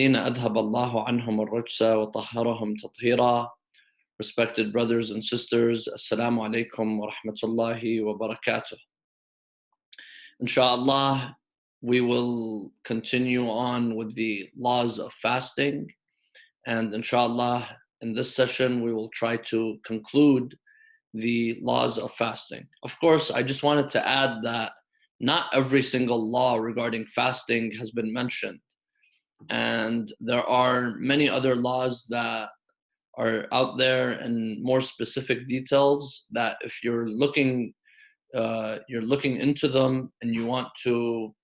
أذهب الله عنهم الرجس وطهرهم تطهيرا. Respected brothers and sisters, Assalamu alaikum wa rahmatullahi wa barakatuh. Inshallah, we will continue on with the laws of fasting, and inshallah, in this session, we will try to conclude the laws of fasting. Of course, I just wanted to add that not every single law regarding fasting has been mentioned. And there are many other laws that are out there and more specific details that if you're looking into them and you want to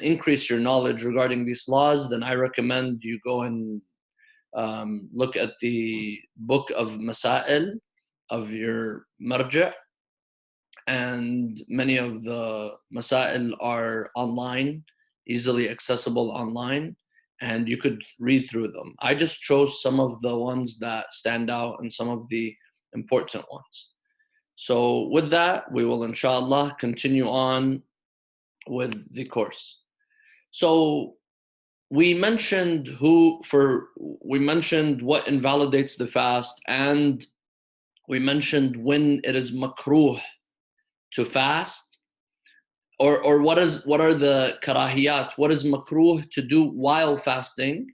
increase your knowledge regarding these laws, then I recommend you go and look at the book of Masail of your marja, and many of the Masail are online, easily accessible online, and you could read through them. I just chose some of the ones that stand out and some of the important ones. So with that, we will inshallah continue on with the course. So we mentioned what invalidates the fast, and we mentioned when it is makruh to fast, or what are the karahiyat, what is makruh to do while fasting.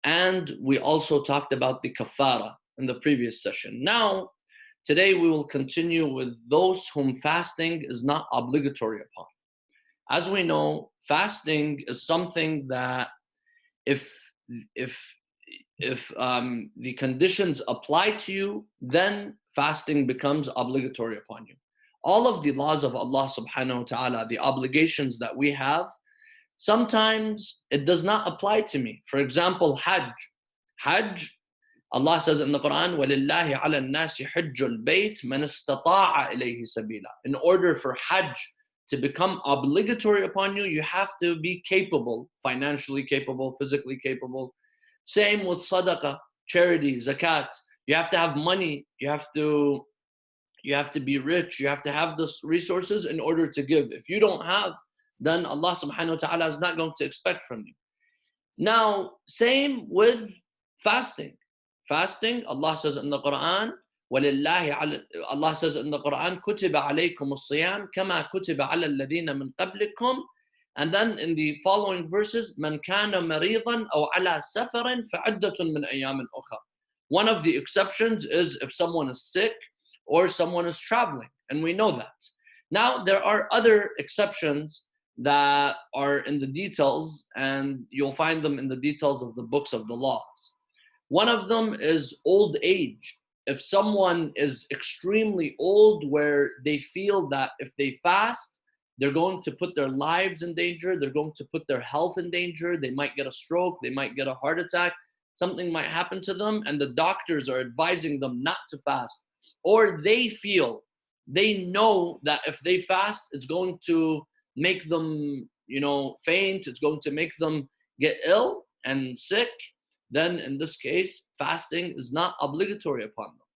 And we also talked about the kafara in the previous session. Now, today we will continue with those whom fasting is not obligatory upon. As we know, fasting is something that if the conditions apply to you, then fasting becomes obligatory upon you. All of the laws of Allah subhanahu wa ta'ala, the obligations that we have, sometimes it does not apply to me. For example, Hajj. Hajj, Allah says in the Quran, وَلِلَّهِ عَلَى النَّاسِ حِجُّ الْبَيْتِ مَنِ اسْتَطَاعَ إِلَيْهِ سَبِيلًا. In order for Hajj to become obligatory upon you, you have to be capable, financially capable, physically capable. Same with sadaqah, charity, zakat. You have to have money. You have to be rich. You have to have the resources in order to give. If you don't have, then Allah subhanahu wa ta'ala is not going to expect from you. Now, same with fasting. Fasting, Allah says in the Quran, Allah says in the Quran, كُتِبَ عَلَيْكُمُ الصِّيَامِ كَمَا كُتِبَ عَلَى الَّذِينَ مِنْ قَبْلِكُمْ. And then in the following verses, مَنْ كَانَ مَرِيضًا أَوْ عَلَى سَفَرٍ فَعِدَّةٌ مِنْ أَيَّامٍ أُخَرٍ. One of the exceptions is if someone is sick or someone is traveling, and we know that. Now, there are other exceptions that are in the details, and you'll find them in the details of the books of the laws. One of them is old age. If someone is extremely old, where they feel that if they fast, they're going to put their lives in danger, they're going to put their health in danger, they might get a stroke, they might get a heart attack, something might happen to them, and the doctors are advising them not to fast. Or they know that if they fast, it's going to make them, faint, it's going to make them get ill and sick. Then in this case, fasting is not obligatory upon them.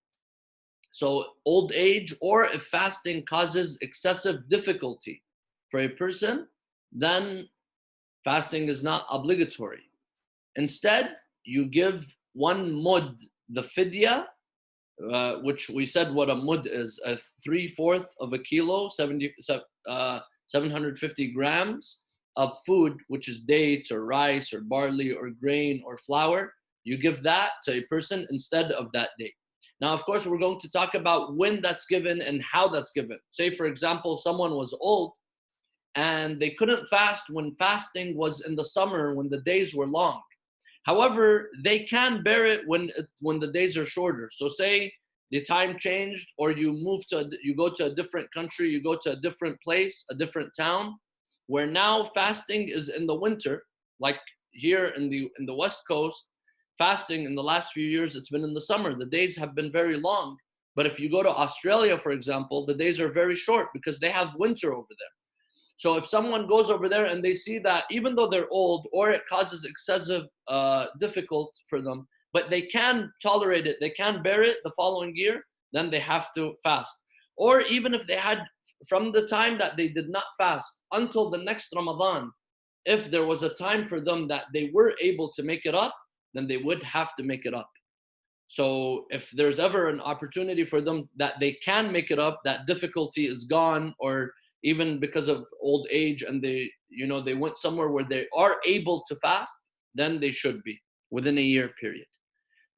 So old age, or if fasting causes excessive difficulty for a person, then fasting is not obligatory. Instead, you give 1 mud, the fidya, which we said what a mud is, a 3/4 of a kilo, 750 grams of food, which is dates or rice or barley or grain or flour. You give that to a person instead of that date. Now, of course, we're going to talk about when that's given and how that's given. Say, for example, someone was old and they couldn't fast when fasting was in the summer when the days were long. However, they can bear it when the days are shorter. So say the time changed, or you go to a different country, you go to a different place, a different town, where now fasting is in the winter. Like here in the West Coast, fasting in the last few years, it's been in the summer. The days have been very long. But if you go to Australia, for example, the days are very short because they have winter over there. So if someone goes over there and they see that even though they're old, or it causes excessive difficult for them, but they can tolerate it, they can bear it the following year, then they have to fast. Or even if they had, from the time that they did not fast until the next Ramadan, if there was a time for them that they were able to make it up, then they would have to make it up. So if there's ever an opportunity for them that they can make it up, that difficulty is gone, or even because of old age and they went somewhere where they are able to fast, then they should be within a year period.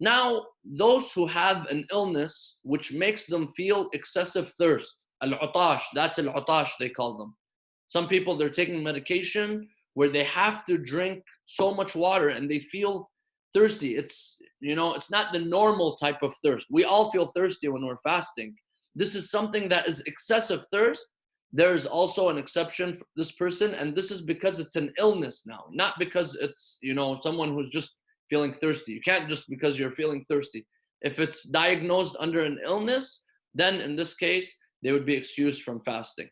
Now, those who have an illness which makes them feel excessive thirst, al-utash, that's al-utash they call them. Some people, they're taking medication where they have to drink so much water and they feel thirsty. It's not the normal type of thirst. We all feel thirsty when we're fasting. This is something that is excessive thirst. There is also an exception for this person, and this is because it's an illness now, not because it's someone who's just feeling thirsty. You can't just because you're feeling thirsty. If it's diagnosed under an illness, then in this case, they would be excused from fasting.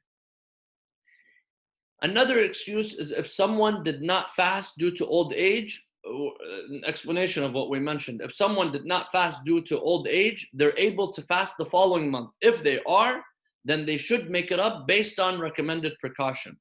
Another excuse is if someone did not fast due to old age. An explanation of what we mentioned. If someone did not fast due to old age, they're able to fast the following month. If they are, then they should make it up based on recommended precaution.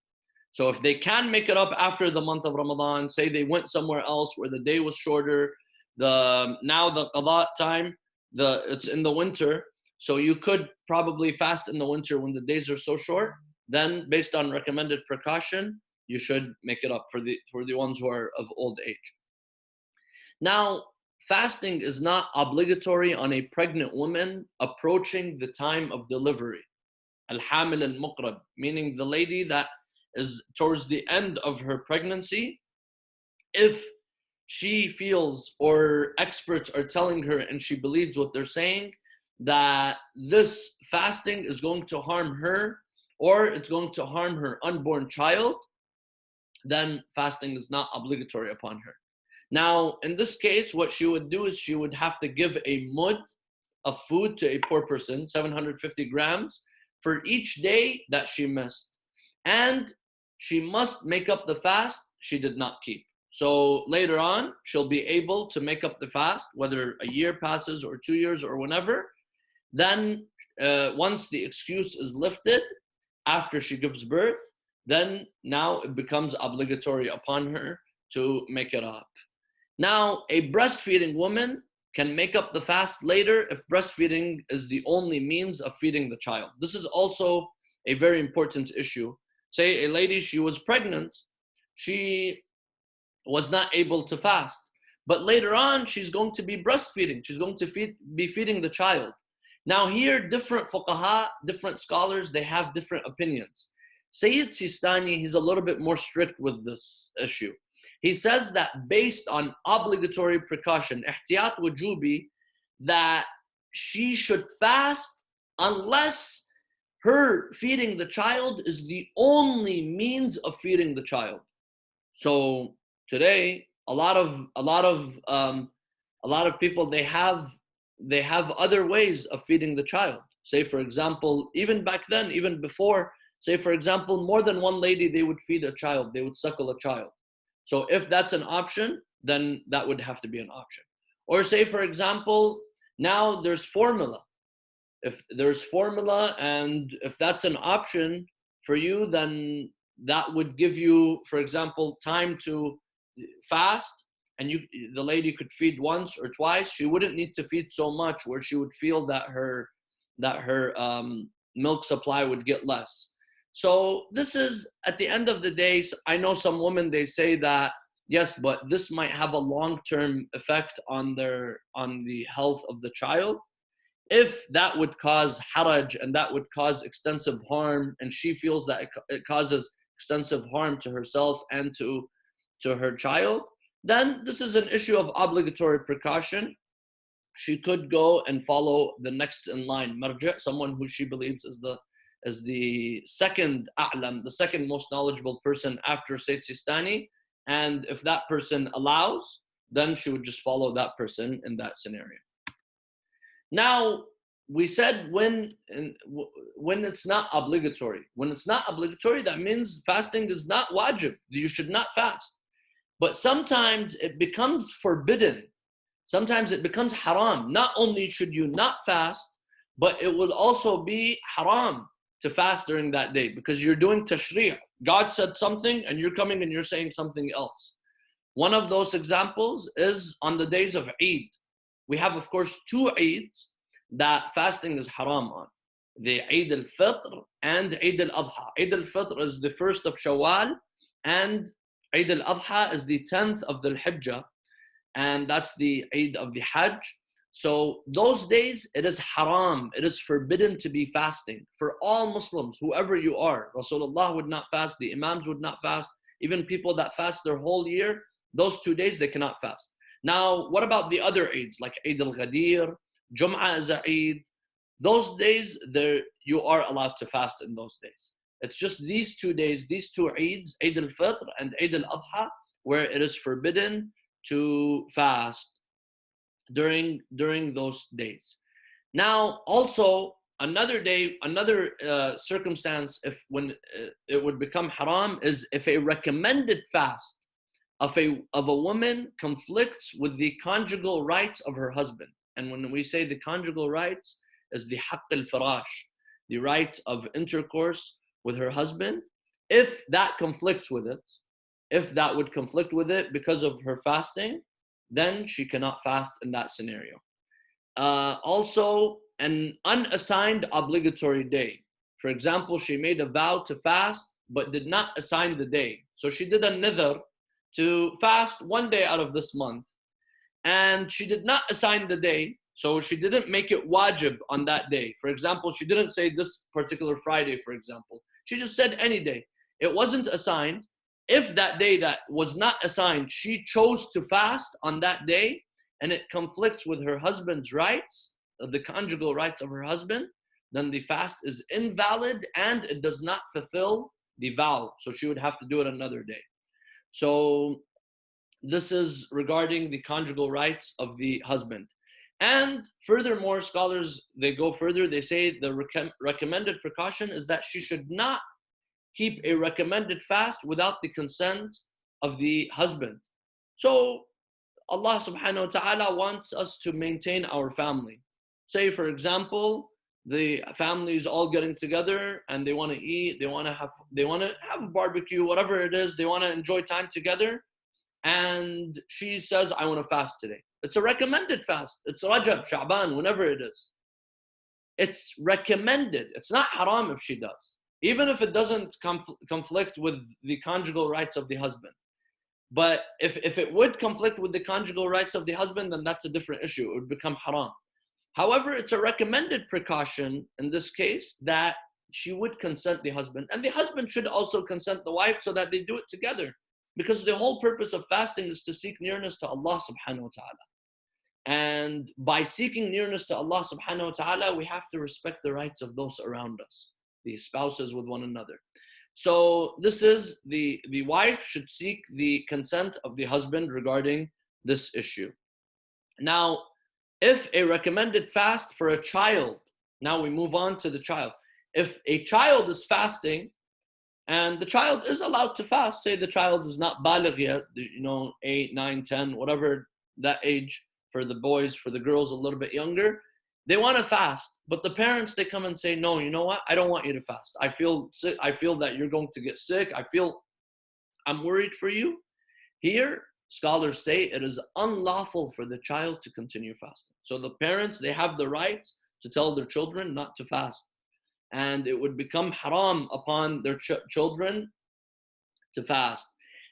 So if they can make it up after the month of Ramadan, say they went somewhere else where the day was shorter, now the qada time, it's in the winter, so you could probably fast in the winter when the days are so short, then based on recommended precaution, you should make it up for the ones who are of old age. Now, fasting is not obligatory on a pregnant woman approaching the time of delivery. Al-hamil al-muqrab, meaning the lady that is towards the end of her pregnancy. If she feels, or experts are telling her and she believes what they're saying, that this fasting is going to harm her or it's going to harm her unborn child, then fasting is not obligatory upon her. Now, in this case, what she would do is she would have to give a mud of food to a poor person, 750 grams, for each day that she missed. And she must make up the fast she did not keep. So later on, she'll be able to make up the fast, whether a year passes or 2 years or whenever. Then once the excuse is lifted, after she gives birth, then now it becomes obligatory upon her to make it up. Now, a breastfeeding woman can make up the fast later if breastfeeding is the only means of feeding the child. This is also a very important issue. Say a lady, she was pregnant, she was not able to fast, but later on she's going to be breastfeeding, she's going to be feeding the child. Now here, different fuqaha, different scholars, they have different opinions. Sayyid Sistani, he's a little bit more strict with this issue. He says that based on obligatory precaution, ihtiyat wujubi, that she should fast unless her feeding the child is the only means of feeding the child. So today, a lot of people, they have other ways of feeding the child. Say for example, even back then, even before, say for example, more than one lady, they would feed a child, they would suckle a child. So if that's an option, then that would have to be an option. Or say for example, now there's formula. If there's formula, and if that's an option for you, then that would give you, for example, time to fast, and the lady could feed once or twice. She wouldn't need to feed so much where she would feel that her milk supply would get less. So this is, at the end of the day, I know some women, they say that, yes, but this might have a long-term effect on the health of the child. If that would cause haraj and that would cause extensive harm, and she feels that it causes extensive harm to herself and to her child, then this is an issue of obligatory precaution. She could go and follow the next in line, marja', someone who she believes is the second a'lam, the second most knowledgeable person after Sayyid Sistani. And if that person allows, then she would just follow that person in that scenario. Now, we said when it's not obligatory. When it's not obligatory, that means fasting is not wajib. You should not fast. But sometimes it becomes forbidden. Sometimes it becomes haram. Not only should you not fast, but it will also be haram. to fast during that day because you're doing tashri'. God said something and you're coming and you're saying something else. One of those examples is on the days of Eid. We have, of course, two Eids that fasting is haram on. The Eid al-Fitr and Eid al-Adha. Eid al-Fitr is the 1st of Shawwal and Eid al-Adha is the 10th of the Hijjah, and that's the Eid of the Hajj. So those days, it is haram. It is forbidden to be fasting for all Muslims, whoever you are. Rasulullah would not fast. The Imams would not fast. Even people that fast their whole year, those 2 days, they cannot fast. Now, what about the other Eids, like Eid al-Ghadir, Jum'ah is a Eid. Those days, you are allowed to fast in those days. It's just these 2 days, these two Eids, Eid al-Fitr and Eid al-Adha, where it is forbidden to fast during those days. Now, also another day, another circumstance when it would become haram is if a recommended fast of a woman conflicts with the conjugal rights of her husband. And when we say the conjugal rights, is the haqq al-firash, the right of intercourse with her husband. If that conflicts with it, if that would conflict with it because of her fasting, then she cannot fast in that scenario. Also, an unassigned obligatory day. For example, she made a vow to fast, but did not assign the day. So she did a nidhr to fast 1 day out of this month, and she did not assign the day. So she didn't make it wajib on that day. For example, she didn't say this particular Friday, for example. She just said any day. It wasn't assigned. If that day that was not assigned, she chose to fast on that day, and it conflicts with her husband's rights, the conjugal rights of her husband, then the fast is invalid and it does not fulfill the vow. So she would have to do it another day. So this is regarding the conjugal rights of the husband. And furthermore, scholars, they go further. They say the recommended precaution is that she should not keep a recommended fast without the consent of the husband. So Allah subhanahu wa ta'ala wants us to maintain our family. Say, for example, the family is all getting together and they want to eat, they want to have a barbecue, whatever it is, they want to enjoy time together. And she says, I want to fast today. It's a recommended fast. It's Rajab, Sha'ban, whenever it is. It's recommended. It's not haram if she does, even if it doesn't conflict with the conjugal rights of the husband. But if it would conflict with the conjugal rights of the husband, then that's a different issue. It would become haram. However, it's a recommended precaution in this case that she would consent the husband, and the husband should also consent the wife so that they do it together. Because the whole purpose of fasting is to seek nearness to Allah subhanahu wa ta'ala. And by seeking nearness to Allah subhanahu wa ta'ala, we have to respect the rights of those around us, the spouses with one another. So this is the wife should seek the consent of the husband regarding this issue. Now, if a recommended fast for a child, now we move on to the child. If a child is fasting, and the child is allowed to fast, say the child is not baligh yet, 8, 9, 10, whatever that age for the boys, for the girls a little bit younger, they want to fast. But the parents, they come and say, no, you know what? I don't want you to fast. I feel sick. I feel that you're going to get sick. I'm worried for you. Here, scholars say it is unlawful for the child to continue fasting. So the parents, they have the right to tell their children not to fast. And it would become haram upon their children to fast.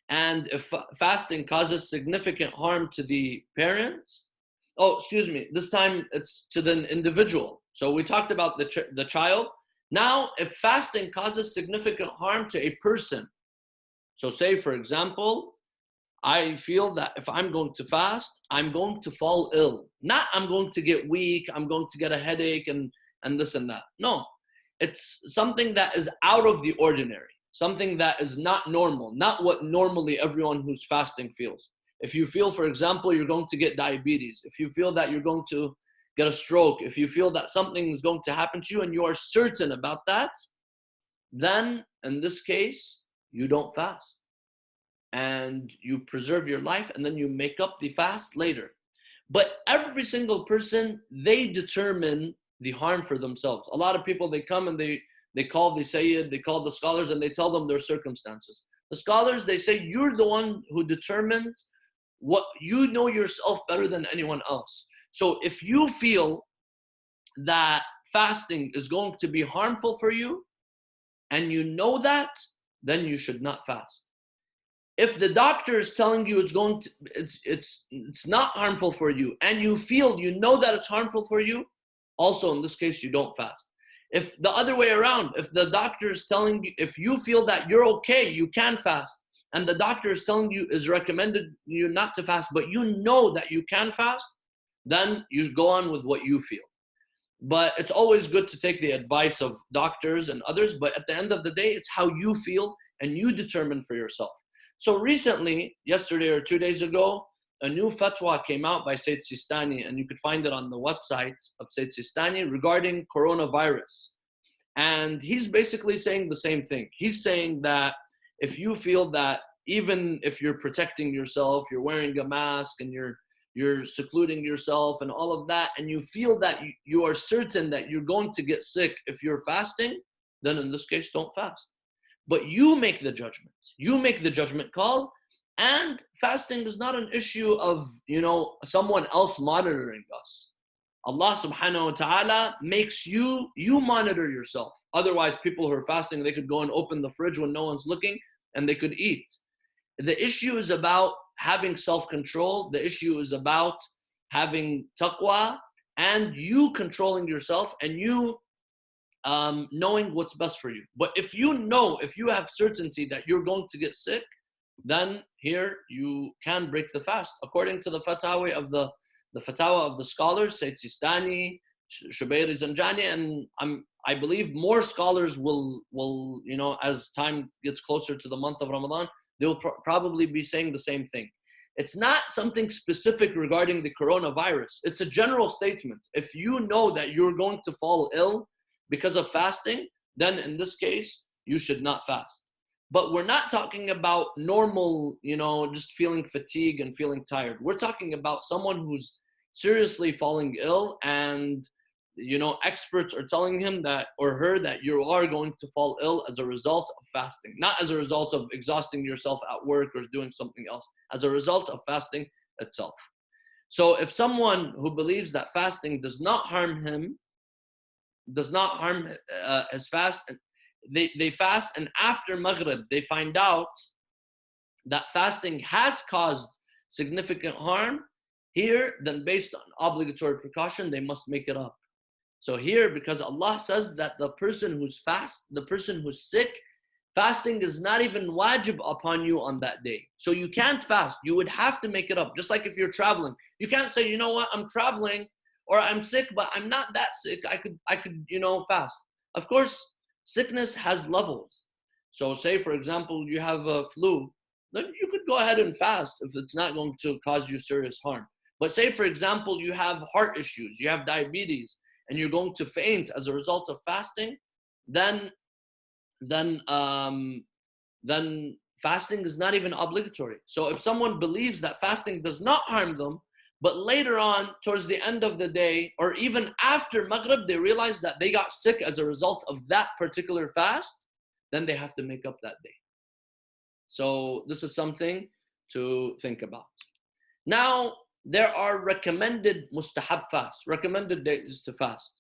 And if fasting causes significant harm to the parents, this time it's to the individual. So we talked about the child. Now, if fasting causes significant harm to a person, so say, for example, I feel that if I'm going to fast, I'm going to fall ill. Not I'm going to get weak, I'm going to get a headache and this and that. No. It's something that is out of the ordinary, something that is not normal, not what normally everyone who's fasting feels. If you feel, for example, you're going to get diabetes, if you feel that you're going to get a stroke, if you feel that something is going to happen to you and you are certain about that, then in this case, you don't fast. And you preserve your life and then you make up the fast later. But every single person, they determine the harm for themselves. A lot of people, they come and they they call the Sayyid, they call the scholars, and they tell them their circumstances. The scholars, they say, you're the one who determines what, you know yourself better than anyone else. So if you feel that fasting is going to be harmful for you, and you know that, then you should not fast. If the doctor is telling you it's not harmful for you, and you feel, you know that it's harmful for you, also in this case you don't fast. If the other way around, if the doctor is telling you, if you feel that you're okay, you can fast, and the doctor is telling you, is recommended you not to fast, but you know that you can fast, then you go on with what you feel. But it's always good to take the advice of doctors and others, but at the end of the day, it's how you feel and you determine for yourself. So recently, yesterday or 2 days ago, a new fatwa came out by Sayyid Sistani, and you could find it on the website of Sayyid Sistani, regarding coronavirus. And he's basically saying the same thing. He's saying that if you feel that even if you're protecting yourself, you're wearing a mask and you're secluding yourself and all of that, and you feel that you are certain that you're going to get sick if you're fasting, then in this case, don't fast. But you make the judgment. You make the judgment call, and fasting is not an issue of, someone else monitoring us. Allah subhanahu wa ta'ala makes you monitor yourself. Otherwise, people who are fasting, they could go and open the fridge when no one's looking and they could eat. The issue is about having self-control. The issue is about having taqwa, and you controlling yourself, and you knowing what's best for you. But if you have certainty that you're going to get sick, then here you can break the fast according to the fatwa of the scholars, Sayyid Sistani, Shubayr Zanjani, and I believe more scholars will as time gets closer to the month of Ramadan, they will probably be saying the same thing. It's not something specific regarding the coronavirus. It's a general statement. If you know that you're going to fall ill because of fasting, then in this case, you should not fast. But we're not talking about normal, just feeling fatigue and feeling tired. We're talking about someone who's seriously falling ill, and experts are telling him that, or her, that you are going to fall ill as a result of fasting, not as a result of exhausting yourself at work or doing something else, as a result of fasting itself. So if someone who believes that fasting does not harm his fast, they fast, and after Maghrib they find out that fasting has caused significant harm, here, then based on obligatory precaution, they must make it up. So here, because Allah says that the person who's sick, fasting is not even wajib upon you on that day. So you can't fast. You would have to make it up. Just like if you're traveling, you can't say, you know what, I'm traveling, or I'm sick, but I'm not that sick. I could fast. Of course, sickness has levels. So say, for example, you have a flu, then you could go ahead and fast if it's not going to cause you serious harm. But say, for example, you have heart issues, you have diabetes, and you're going to faint as a result of fasting, then fasting is not even obligatory. So if someone believes that fasting does not harm them, but later on, towards the end of the day, or even after Maghrib, they realize that they got sick as a result of that particular fast, then they have to make up that day. So this is something to think about. Now, there are recommended mustahab fasts, recommended days to fast.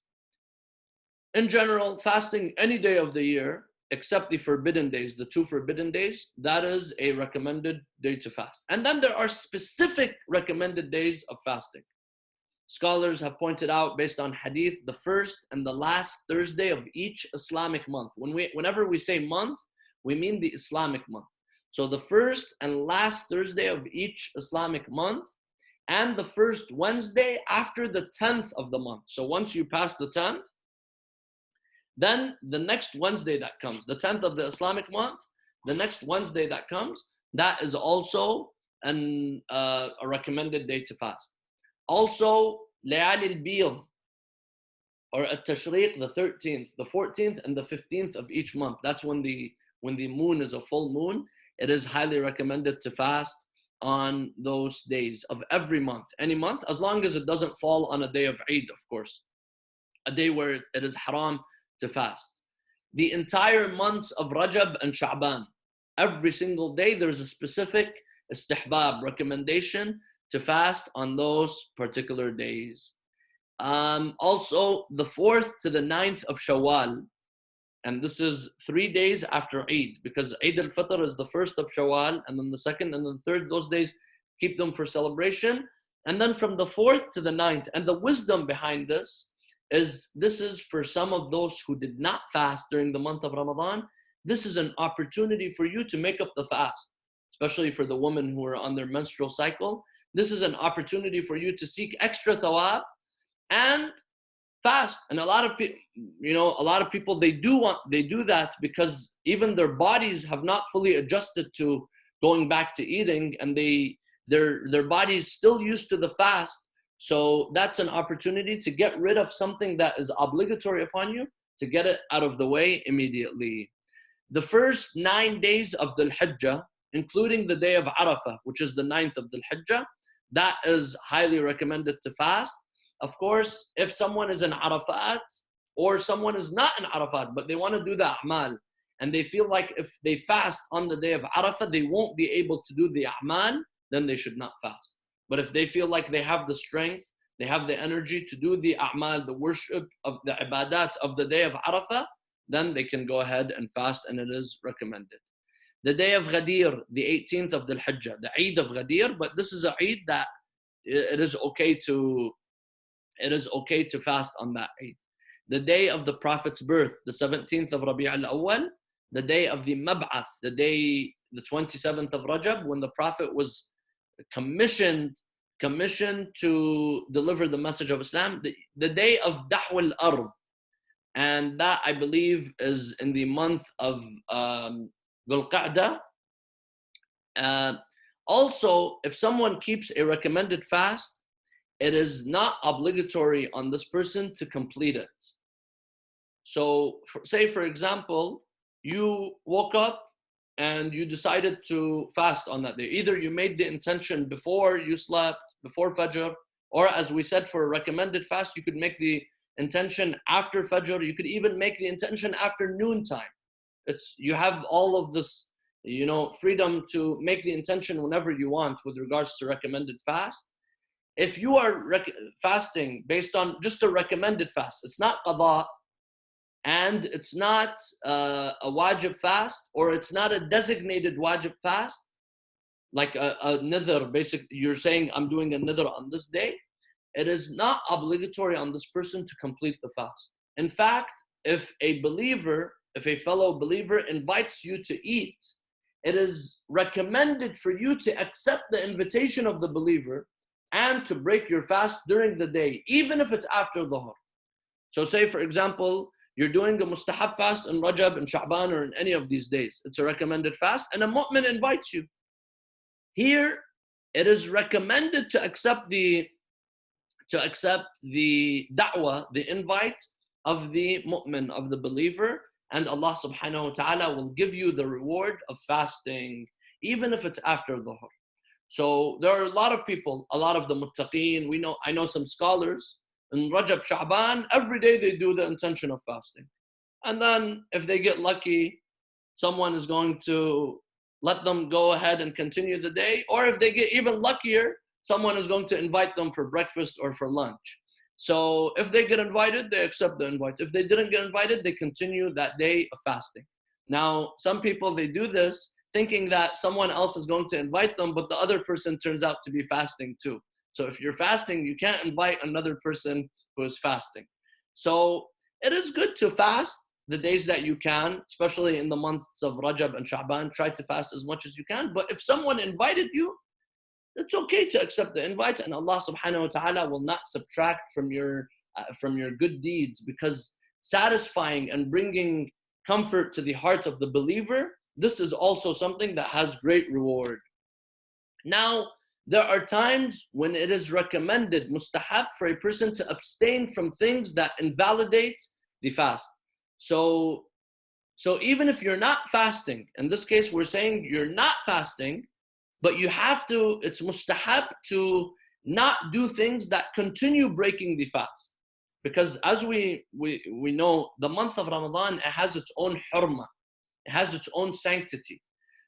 In general, fasting any day of the year, except the forbidden days, the 2 forbidden days, that is a recommended day to fast. And then there are specific recommended days of fasting. Scholars have pointed out, based on hadith, the first and the last Thursday of each Islamic month. Whenever we say month, we mean the Islamic month. So the first and last Thursday of each Islamic month, and the first Wednesday after the 10th of the month. So once you pass the 10th, then the next Wednesday that comes, the 10th of the Islamic month, the next Wednesday that comes, that is also a recommended day to fast. Also, Layali al-Biyad, or at-Tashriq, the 13th, the 14th, and the 15th of each month. That's when the moon is a full moon. It is highly recommended to fast on those days of every month, any month, as long as it doesn't fall on a day of Eid, of course, a day where it is haram to fast. the entire months of Rajab and Sha'ban. Every single day there's a specific istihbab, recommendation to fast on those particular days. Also, the 4th to the 9th of Shawwal, and this is 3 days after Eid, because Eid al-Fitr is the 1st of Shawwal, and then the 2nd and the 3rd, those days, keep them for celebration. And then from the 4th to the 9th, and the wisdom behind this is for some of those who did not fast during the month of Ramadan. This is an opportunity for you to make up the fast, especially for the women who are on their menstrual cycle. This is an opportunity for you to seek extra thawab and fast. And a lot of people, they do that because even their bodies have not fully adjusted to going back to eating, and their body's still used to the fast. So that's an opportunity to get rid of something that is obligatory upon you, to get it out of the way immediately. The first 9 days of Dhul Hijjah, including the day of Arafah, which is the 9th of Dhul Hijjah, that is highly recommended to fast. Of course, if someone is in Arafat or someone is not in Arafat, but they want to do the a'mal, and they feel like if they fast on the day of Arafah, they won't be able to do the a'mal, then they should not fast. But if they feel like they have the strength, they have the energy to do the a'mal, the worship of the ibadat of the day of Arafah, then they can go ahead and fast, and it is recommended. The day of Ghadir, the 18th of Dhul Hijjah, the Eid of Ghadir, but this is a Eid that it is okay to fast on that Eid. The day of the Prophet's birth, the 17th of Rabi' al-Awwal, the day of the Mab'ath, the 27th of Rajab, when the Prophet was commissioned to deliver the message of Islam, the day of Dahw al-Ard, and that I believe is in the month of Dhul Qa'dah. Also, if someone keeps a recommended fast, it is not obligatory on this person to complete it. So, say for example, you woke up and you decided to fast on that day. Either you made the intention before you slept, before Fajr, or as we said, for a recommended fast, you could make the intention after Fajr. You could even make the intention after noontime. You have all of this, freedom to make the intention whenever you want with regards to recommended fast. If you are fasting based on just a recommended fast, it's not qada, and it's not a wajib fast, or it's not a designated wajib fast, like a nidhr, basically you're saying, I'm doing a nidhr on this day, it is not obligatory on this person to complete the fast. In fact, if a fellow believer invites you to eat, it is recommended for you to accept the invitation of the believer and to break your fast during the day, even if it's after Dhuhr. So say, for example, you're doing a mustahab fast in Rajab and Sha'ban or in any of these days. It's a recommended fast, and a mu'min invites you. Here, it is recommended to accept the da'wah, the invite of the mu'min, of the believer, and Allah subhanahu wa ta'ala will give you the reward of fasting, even if it's after Dhuhr. So there are a lot of people, a lot of the muttaqeen, I know some scholars, in Rajab, Sha'ban, every day they do the intention of fasting. And then if they get lucky, someone is going to let them go ahead and continue the day. Or if they get even luckier, someone is going to invite them for breakfast or for lunch. So if they get invited, they accept the invite. If they didn't get invited, they continue that day of fasting. Now, some people, they do this thinking that someone else is going to invite them, but the other person turns out to be fasting too. So if you're fasting, you can't invite another person who is fasting. So it is good to fast the days that you can, especially in the months of Rajab and Sha'ban. Try to fast as much as you can. But if someone invited you, it's okay to accept the invite, and Allah subhanahu wa ta'ala will not subtract from your good deeds, because satisfying and bringing comfort to the heart of the believer, this is also something that has great reward. Now, there are times when it is recommended, mustahab, for a person to abstain from things that invalidate the fast. So even if you're not fasting, in this case we're saying you're not fasting, but it's mustahab to not do things that continue breaking the fast. Because as we know, the month of Ramadan, it has its own hurma, it has its own sanctity.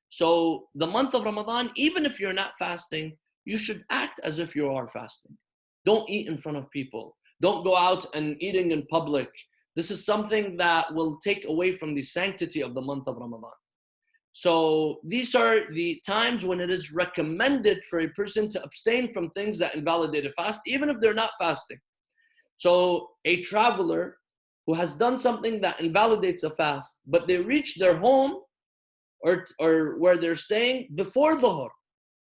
So the month of Ramadan, even if you're not fasting, you should act as if you are fasting. Don't eat in front of people. Don't go out and eating in public. This is something that will take away from the sanctity of the month of Ramadan. So these are the times when it is recommended for a person to abstain from things that invalidate a fast, even if they're not fasting. So a traveler who has done something that invalidates a fast, but they reach their home or where they're staying before Dhuhr.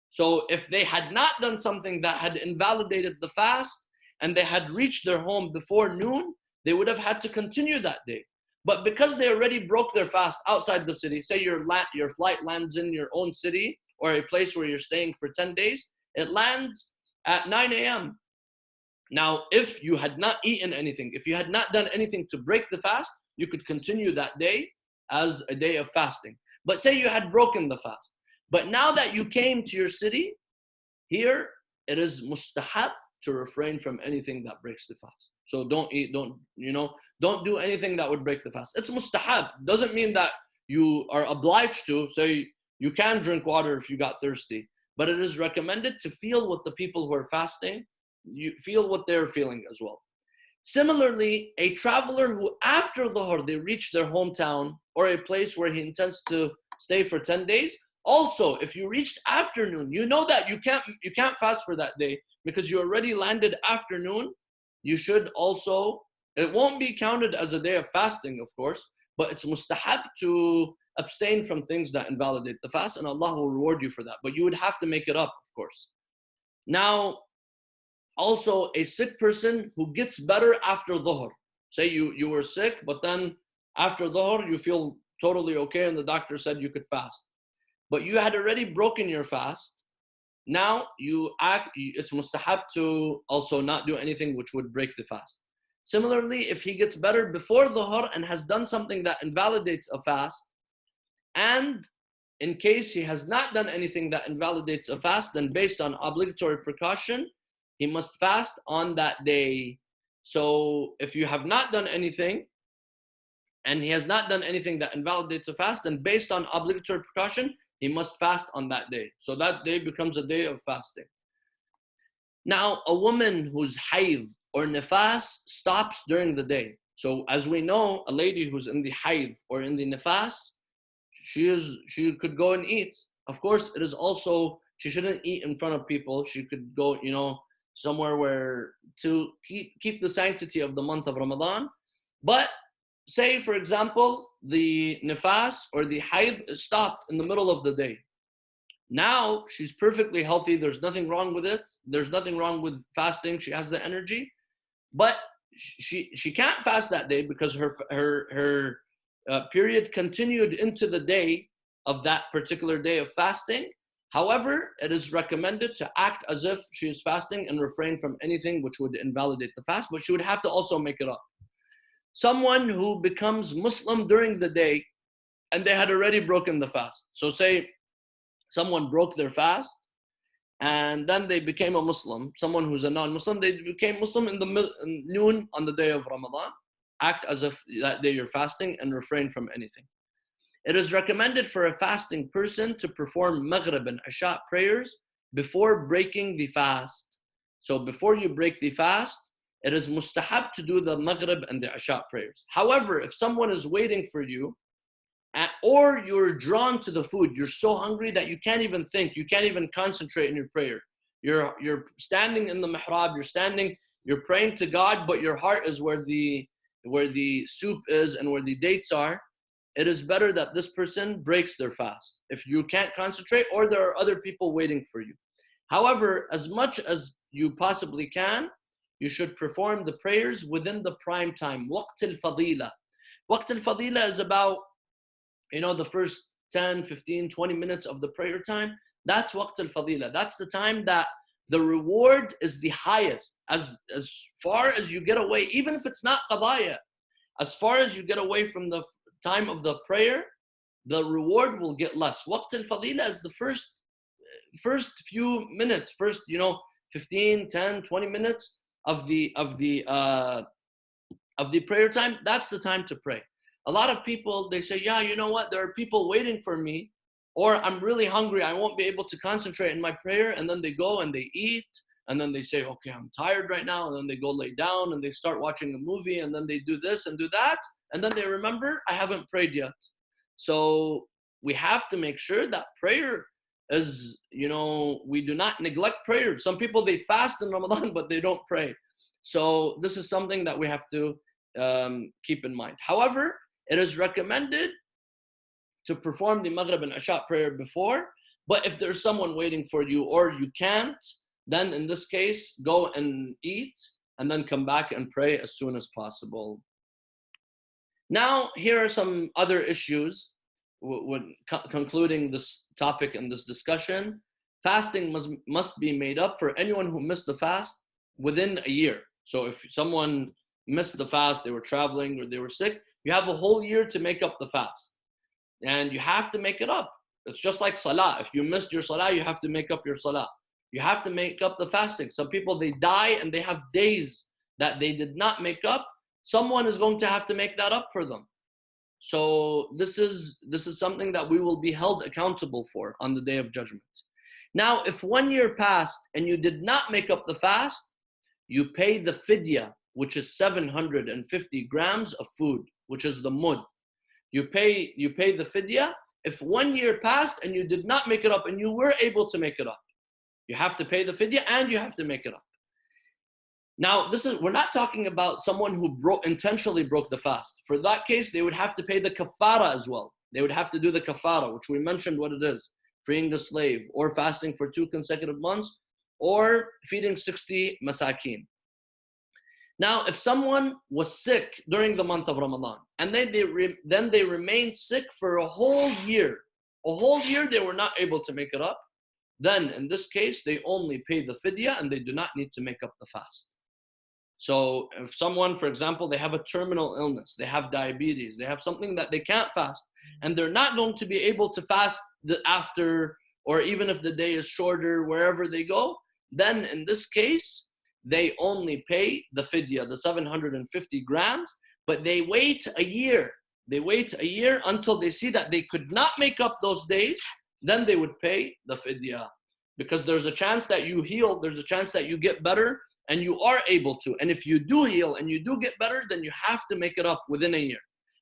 So if they had not done something that had invalidated the fast and they had reached their home before noon, they would have had to continue that day. But because they already broke their fast outside the city, say your flight lands in your own city or a place where you're staying for 10 days, it lands at 9 a.m. Now, if you had not eaten anything, if you had not done anything to break the fast, you could continue that day as a day of fasting. But say you had broken the fast. But now that you came to your city, here it is mustahab to refrain from anything that breaks the fast. So don't eat, don't do anything that would break the fast. It's mustahab. Doesn't mean that you are obliged to. Say you can drink water if you got thirsty, but it is recommended to feel what the people who are fasting, you feel what they're feeling as well. Similarly, a traveler who after Dhuhr they reach their hometown or a place where he intends to stay for 10 days, also if you reached afternoon, you know that you can't fast for that day because you already landed afternoon, you should also, it won't be counted as a day of fasting, of course, but it's mustahab to abstain from things that invalidate the fast, and Allah will reward you for that. But you would have to make it up, of course. Now, also a sick person who gets better after Dhuhr. Say you were sick, but then after Dhuhr you feel totally okay and the doctor said you could fast. But you had already broken your fast. Now it's mustahab to also not do anything which would break the fast. Similarly, if he gets better before Dhuhr and has done something that invalidates a fast, and in case he has not done anything that invalidates a fast, then based on obligatory precaution, he must fast on that day. So if you have not done anything, and he has not done anything that invalidates a fast, then based on obligatory precaution, he must fast on that day. So that day becomes a day of fasting. Now, a woman whose hayd or nifas stops during the day. So as we know, a lady who's in the hayd or in the nifas, she could go and eat. Of course, it is also, she shouldn't eat in front of people. She could go, somewhere where to keep the sanctity of the month of Ramadan. But say, for example, the nifas or the hayd stopped in the middle of the day. Now she's perfectly healthy. There's nothing wrong with it. There's nothing wrong with fasting. She has the energy, but she can't fast that day because her period continued into the day of that particular day of fasting. However, it is recommended to act as if she is fasting and refrain from anything which would invalidate the fast, but she would have to also make it up. Someone who becomes Muslim during the day and they had already broken the fast. So say someone broke their fast and then they became a Muslim. Someone who's a non-Muslim, they became Muslim in noon on the day of Ramadan. Act as if that day you're fasting and refrain from anything. It is recommended for a fasting person to perform Maghrib and Isha prayers before breaking the fast. So before you break the fast, it is mustahab to do the Maghrib and the Isha prayers. However, if someone is waiting for you, or you're drawn to the food, you're so hungry that you can't even think, you can't even concentrate in your prayer. You're standing in the mihrab, you're praying to God, but your heart is where the soup is and where the dates are. It is better that this person breaks their fast if you can't concentrate or there are other people waiting for you. However, as much as you possibly can, you should perform the prayers within the prime time. Waqt al-fadila. Waqt al-fadila is about, the first 10, 15, 20 minutes of the prayer time. That's waqt al-fadila. That's the time that the reward is the highest. As far as you get away, even if it's not qadaya, as far as you get away from the time of the prayer, the reward will get less. Waqt al-fadila is the first few minutes, 15, 10, 20 minutes of the of the prayer time, that's the time to pray. A lot of people, they say, yeah, you know what? There are people waiting for me, or I'm really hungry. I won't be able to concentrate in my prayer. And then they go and they eat. And then they say, okay, I'm tired right now. And then they go lay down and they start watching a movie. And then they do this and do that. And then they remember, I haven't prayed yet. So we have to make sure that prayer is, we do not neglect prayer. Some people, they fast in Ramadan, but they don't pray. So this is something that we have to keep in mind. However, it is recommended to perform the Maghrib and Isha prayer before, but if there's someone waiting for you or you can't, then in this case, go and eat and then come back and pray as soon as possible. Now, here are some other issues when concluding this topic and this discussion. Fasting must be made up for anyone who missed the fast within a year. So if someone missed the fast, they were traveling or they were sick, you have a whole year to make up the fast. And you have to make it up. It's just like salah. If you missed your salah, you have to make up your salah. You have to make up the fasting. Some people, they die and they have days that they did not make up. Someone is going to have to make that up for them. So this is something that we will be held accountable for on the Day of Judgment. Now, if 1 year passed and you did not make up the fast, you pay the fidya, which is 750 grams of food, which is the mud. You pay the fidya. If 1 year passed and you did not make it up and you were able to make it up, you have to pay the fidya and you have to make it up. Now, we're not talking about someone who intentionally broke the fast. For that case, they would have to pay the kafara as well. They would have to do the kafara, which we mentioned what it is: freeing the slave, or fasting for 2 consecutive months, or feeding 60 masakin. Now, if someone was sick during the month of Ramadan, and then they remained sick for a whole year they were not able to make it up, then in this case, they only pay the fidya and they do not need to make up the fast. So if someone, for example, they have a terminal illness, they have diabetes, they have something that they can't fast, and they're not going to be able to fast after, or even if the day is shorter, wherever they go, then in this case, they only pay the fidya, the 750 grams, but they wait a year. They wait a year until they see that they could not make up those days, then they would pay the fidya. Because there's a chance that you heal, there's a chance that you get better, and you are able to. And if you do heal and you do get better, then you have to make it up within a year.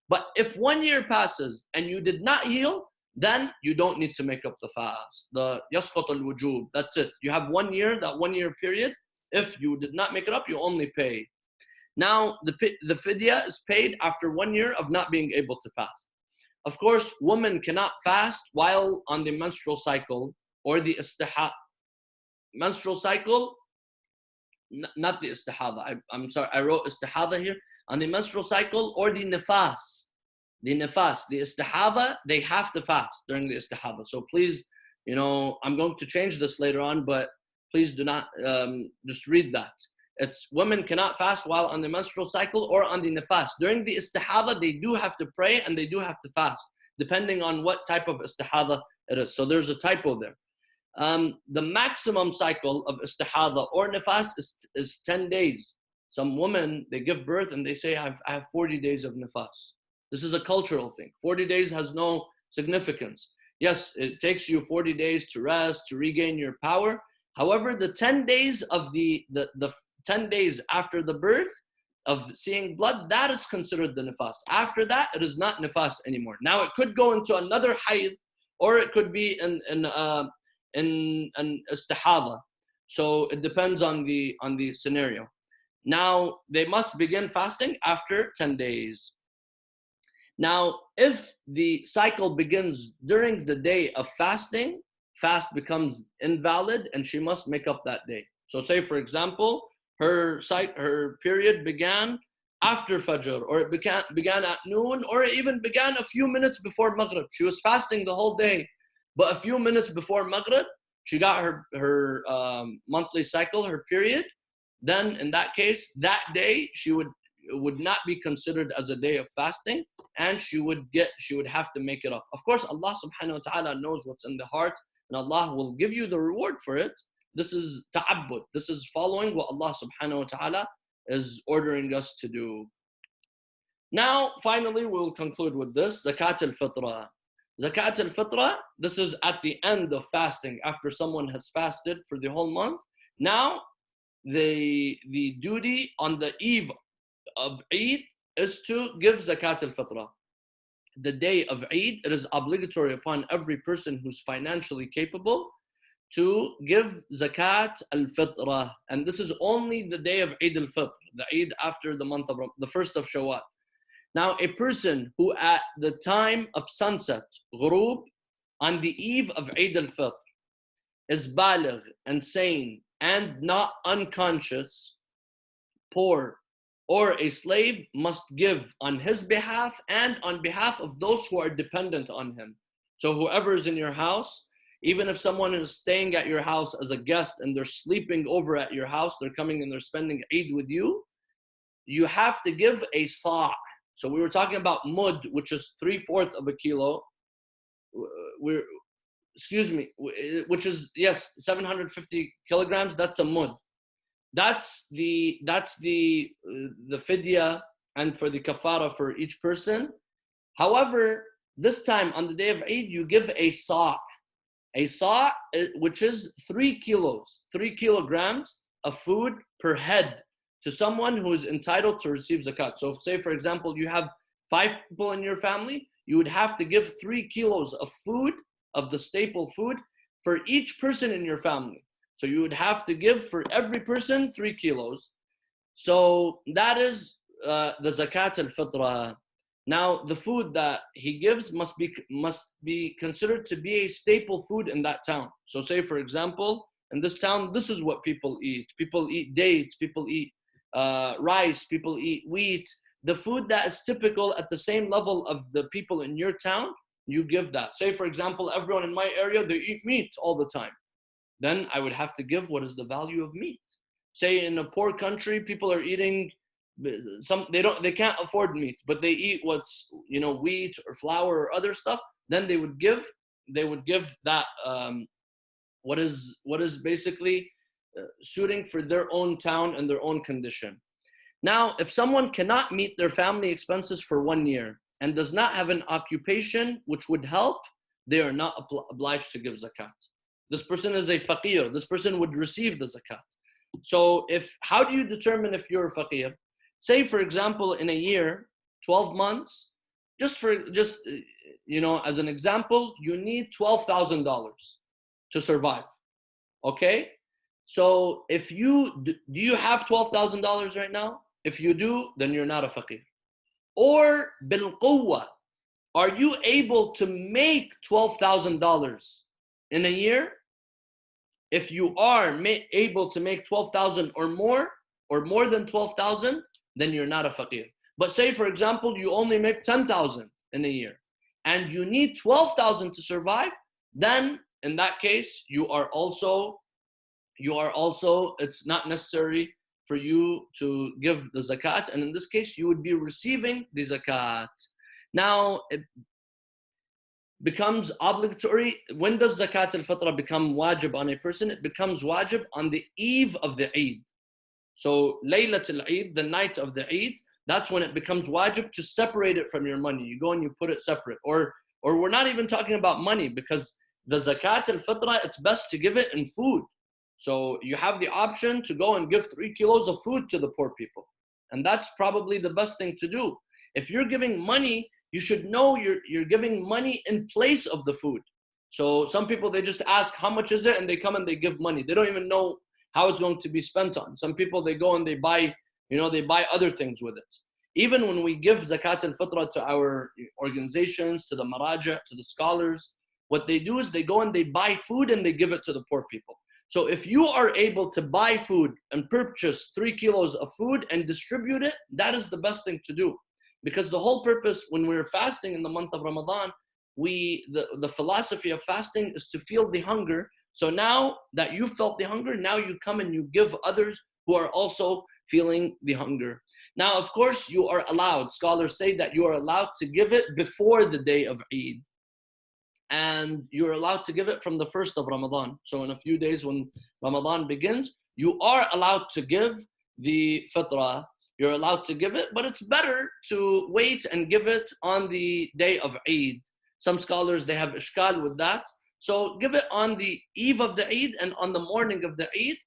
But if 1 year passes and you did not heal, then you don't need to make up the fast. The yasqat al-wujub, that's it. You have 1 year, that 1 year period. If you did not make it up, you only pay. Now, the fidya is paid after 1 year of not being able to fast. Of course, women cannot fast while on the menstrual cycle or the menstrual cycle, not the istihada. I'm sorry, I wrote istihada here. On the menstrual cycle or the nifas. The istihada, they have to fast during the istihada. So please, I'm going to change this later on, but please do not just read that. It's women cannot fast while on the menstrual cycle or on the nifas. During the istihada, they do have to pray and they do have to fast, depending on what type of istihada it is. So there's a typo there. The maximum cycle of istihada or nifas is 10 days. Some women, they give birth and they say, I have 40 days of nifas. This is a cultural thing. 40 days has no significance. Yes, it takes you 40 days to rest, to regain your power. However, the 10 days of the 10 days after the birth of seeing blood, that is considered the nifas. After that, it is not nifas anymore. Now, it could go into another hayd, or it could be in an istihada. So it depends on the scenario. Now, they must begin fasting after 10 days. Now, if the cycle begins during the day of fasting, fast becomes invalid and she must make up that day. So say, for example, her period began after Fajr, or it began at noon, or it even began a few minutes before Maghrib. She was fasting the whole day, but a few minutes before Maghrib, she got her monthly cycle, her period. Then in that case, that day she would not be considered as a day of fasting, and she would have to make it up. Of course, Allah subhanahu wa ta'ala knows what's in the heart, and Allah will give you the reward for it. This is ta'abbud. This is following what Allah subhanahu wa ta'ala is ordering us to do. Now, finally, we'll conclude with this, Zakat al-Fitra. Zakat al-Fitra, this is at the end of fasting, after someone has fasted for the whole month. Now, the duty on the eve of Eid is to give Zakat al-Fitra. The day of Eid, it is obligatory upon every person who's financially capable to give Zakat al-Fitra. And this is only the day of Eid al-Fitr, the Eid after the month of the first of Shawwal. Now, a person who at the time of sunset, ghurub, on the eve of Eid al-Fitr, is baligh and sane and not unconscious, poor, or a slave, must give on his behalf and on behalf of those who are dependent on him. So whoever is in your house, even if someone is staying at your house as a guest and they're sleeping over at your house, they're coming and they're spending Eid with you, you have to give a sa'. So we were talking about mud, which is 3/4 of a kilo. Which is, yes, 750 kilograms. That's a mud. That's the fidya and for the kafara for each person. However, this time on the day of Eid, you give a sa'. A sa', which is 3 kilos, 3 kilograms of food per head to someone who is entitled to receive zakat. So say, for example, you have 5 people in your family, you would have to give 3 kilos of food, of the staple food, for each person in your family. So you would have to give for every person 3 kilos. So that is the zakat al-fitra. Now, the food that he gives must be considered to be a staple food in that town. So say, for example, in this town, this is what people eat. People eat dates, people eat rice, people eat wheat. The food that is typical at the same level of the people in your town, you give that. Say, for example, everyone in my area, they eat meat all the time. Then I would have to give what is the value of meat. Say in a poor country, people are eating they can't afford meat, but they eat what's, wheat or flour or other stuff. Then they would give that what is basically suiting for their own town and their own condition. Now, if someone cannot meet their family expenses for 1 year and does not have an occupation which would help, they are not obliged to give zakat. This person is a faqir. This person would receive the zakat. So how do you determine if you're a faqir? Say, for example, in a year, 12 months, as an example, you need $12,000 to survive. Okay? So do you have $12,000 right now? If you do, then you're not a faqir. Or bil quwwa, are you able to make $12,000 in a year? If you are able to make 12,000 or more than 12,000, then you're not a faqir. But say, for example, you only make 10,000 in a year and you need 12,000 to survive, then in that case, you are also, it's not necessary for you to give the zakat. And in this case, you would be receiving the zakat. Now, it becomes obligatory. When does zakat al-fitra become wajib on a person? It becomes wajib on the eve of the Eid. So Laylatul Eid, the night of the Eid, that's when it becomes wajib to separate it from your money. You go and you put it separate. Or we're not even talking about money, because the zakat al-fitra, it's best to give it in food. So you have the option to go and give 3 kilos of food to the poor people. And that's probably the best thing to do. If you're giving money, you should know you're giving money in place of the food. So some people, they just ask, how much is it? And they come and they give money. They don't even know how it's going to be spent on. Some people, they go and they buy other things with it. Even when we give zakat al-fitra to our organizations, to the maraja, to the scholars, what they do is they go and they buy food and they give it to the poor people. So if you are able to buy food and purchase 3 kilos of food and distribute it, that is the best thing to do. Because the whole purpose when we're fasting in the month of Ramadan, the philosophy of fasting is to feel the hunger. So now that you felt the hunger, now you come and you give others who are also feeling the hunger. Now, of course, you are allowed, scholars say that you are allowed to give it before the day of Eid. And you're allowed to give it from the first of Ramadan. So in a few days when Ramadan begins, you are allowed to give the fitra. you're allowed to give it, but it's better to wait and give it on the day of Eid. Some scholars, they have ishkal with that. So give it on the eve of the Eid and on the morning of the Eid.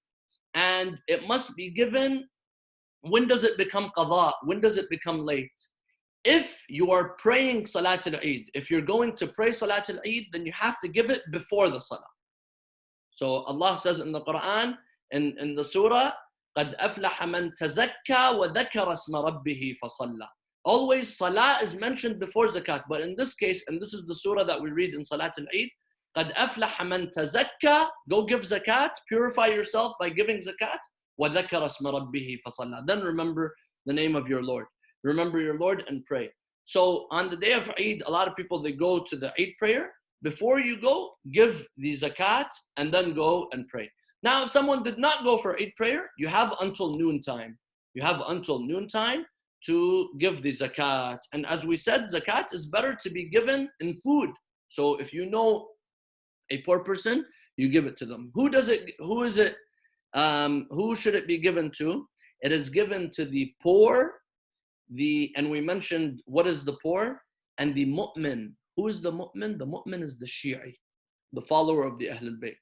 And it must be given, when does it become qadha? When does it become late? If you are praying Salat al-Eid, if you're going to pray Salat al-Eid, then you have to give it before the Salah. So Allah says in the Quran, in the surah, قَدْ أَفْلَحَ مَنْ تَزَكَّى وَذَكَرَ اسْمَ رَبِّهِ فَصَلَّى. Always Salah is mentioned before Zakat, but in this case, and this is the surah that we read in Salat al-Eid, قَدْ أَفْلَحَ مَنْ تَزَكَّى, go give Zakat, purify yourself by giving Zakat, وَذَكَرَ اسْمَ رَبِّهِ فَصَلَّى. Then remember the name of your Lord. Remember your Lord and pray. So on the day of Eid, a lot of people, they go to the Eid prayer. Before you go, give the zakat and then go and pray. Now, if someone did not go for Eid prayer, you have until noontime. You have until noontime to give the zakat. And as we said, zakat is better to be given in food. So if you know a poor person, you give it to them. Who does it? Who is it? Who should it be given to? It is given to the poor. And we mentioned what is the poor and the mu'min. Who is the mu'min? The mu'min is the Shi'i, the follower of the Ahlul Bayt.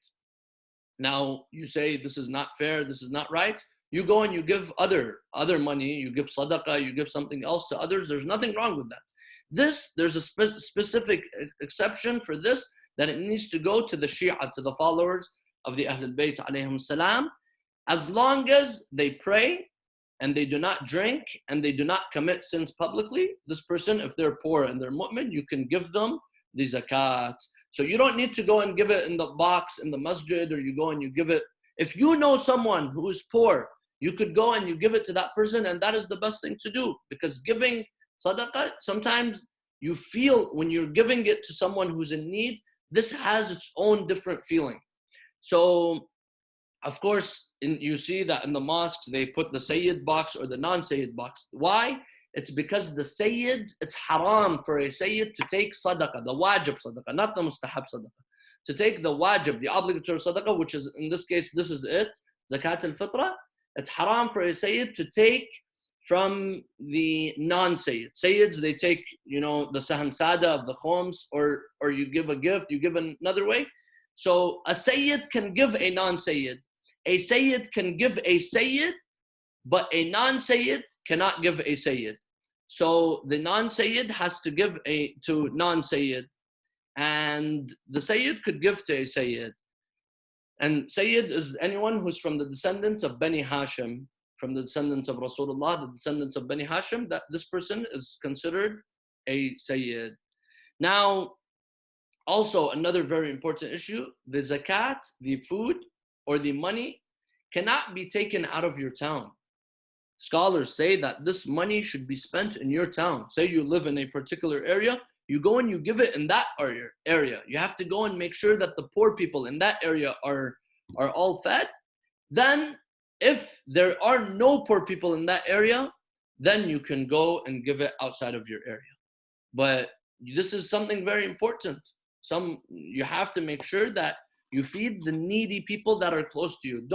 Now you say this is not fair, this is not right. You go and you give other money, you give sadaqah, you give something else to others. There's nothing wrong with that. There's a specific exception for this, that it needs to go to the Shi'a, to the followers of the Ahlul Bayt alayhim salam, as long as they pray and they do not drink, and they do not commit sins publicly. This person, if they're poor and they're mu'min, you can give them the zakat. So you don't need to go and give it in the box in the masjid, or you go and you give it. If you know someone who is poor, you could go and you give it to that person, and that is the best thing to do. Because giving sadaqah, sometimes you feel when you're giving it to someone who's in need, this has its own different feeling. So, of course, you see that in the mosques, they put the Sayyid box or the non-Sayyid box. Why? It's because the Sayyid, it's haram for a Sayyid to take sadaqah, the wajib sadaqah, not the mustahab sadaqah. To take the wajib, the obligatory sadaqah, which is, in this case, this is it, zakat al-fitra. It's haram for a Sayyid to take from the non-Sayyid. Sayyids, they take, the saham sada of the khums, or you give a gift, you give another way. So a Sayyid can give a non-Sayyid. A Sayyid can give a Sayyid, but a non-Sayyid cannot give a Sayyid. So the non-Sayyid has to give to non-Sayyid, and the Sayyid could give to a Sayyid. And Sayyid is anyone who's from the descendants of Bani Hashim, from the descendants of Rasulullah, the descendants of Bani Hashim, that this person is considered a Sayyid. Now, also another very important issue, the zakat, the food, or the money cannot be taken out of your town. Scholars say that this money should be spent in your town. Say you live in a particular area, you go and you give it in that area. You have to go and make sure that the poor people in that area are all fed. Then if there are no poor people in that area, then you can go and give it outside of your area. But this is something very important. You have to make sure that you feed the needy people that are close to you.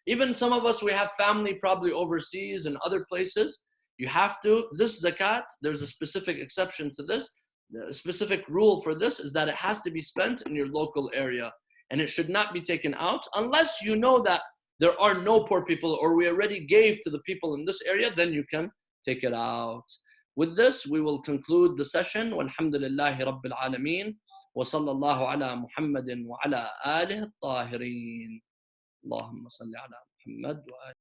Even some of us, we have family probably overseas and other places. You have to, this zakat, there's a specific exception to this. The specific rule for this is that it has to be spent in your local area, and it should not be taken out unless you know that there are no poor people, or we already gave to the people in this area, then you can take it out. With this, we will conclude the session. Walhamdulillahi Rabbil Alameen. وصلى الله على محمد وعلى آله الطاهرين اللهم صل على محمد وآله